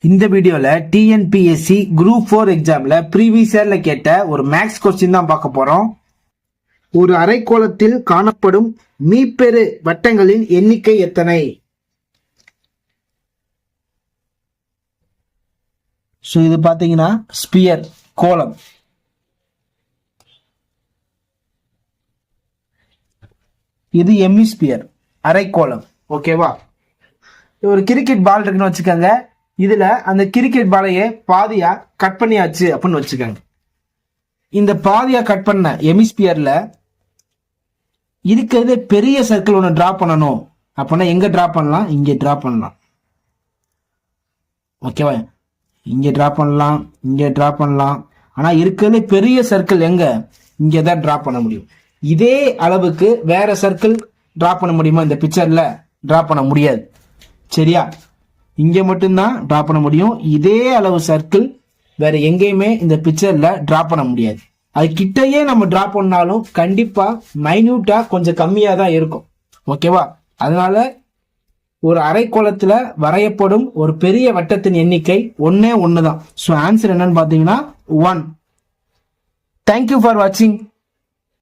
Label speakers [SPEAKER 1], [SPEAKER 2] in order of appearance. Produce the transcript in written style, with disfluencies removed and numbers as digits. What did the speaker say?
[SPEAKER 1] இந்த வீடியோல TNPSC group 4 எக்ஸாம்ல ப்ரீவியஸ் இயர்ல கேட்ட ஒரு மேக்ஸ் கொஸ்டின் தான் பார்க்க போறோம். ஒரு அரைக்கோளத்தில் காணப்படும் மீப்பெரு வட்டங்களின் எண்ணிக்கை எத்தனை? இது பாத்தீங்கன்னா ஸ்பியர் கோளம். இது எமிஸ்பியர் அரைக்கோளம். ஓகேவா? ஒரு கிரிக்கெட் பால் இருக்குன்னு வச்சுக்கோங்க. இதுல அந்த கிரிக்கெட் பாலையே பாதியா கட் பண்ணியாச்சு அப்படின்னு வச்சுக்கோங்க. இந்த பாதியா கட் பண்ண எமிஸ்பியர்ல இருக்கிறது பெரிய சர்க்கிள் ஒன்று டிரா பண்ணணும் அப்படின்னா எங்க டிரா பண்ணலாம்? இங்க டிரா பண்ணலாம். ஓகேவா? இங்க டிரா பண்ணலாம், இங்க டிரா பண்ணலாம். ஆனா இருக்கிறது பெரிய சர்க்கிள் எங்க? இங்க தான் டிரா பண்ண முடியும். இதே அளவுக்கு வேற சர்க்கிள் டிரா பண்ண முடியுமா? இந்த பிக்சர்ல டிரா பண்ண முடியாது. சரியா? இங்க மட்டும்தான் டிரா பண்ண முடியும். இதே அளவு சர்க்கிள் வேற எங்கேயுமே இந்த பிக்சர்ல டிரா பண்ண முடியாது. அது கிட்டயே நம்ம டிரா பண்ணாலும் கண்டிப்பா மைன்யூட்டா கொஞ்சம் கம்மியா தான் இருக்கும். ஓகேவா? அதனால ஒரு அரைக்கோளத்துல வரையப்படும் ஒரு பெரிய வட்டத்தின் எண்ணிக்கை ஒன்னே ஒண்ணுதான். ஸோ ஆன்சர் என்னன்னு பாத்தீங்கன்னா 1. தேங்க்யூ ஃபார் வாட்சிங்.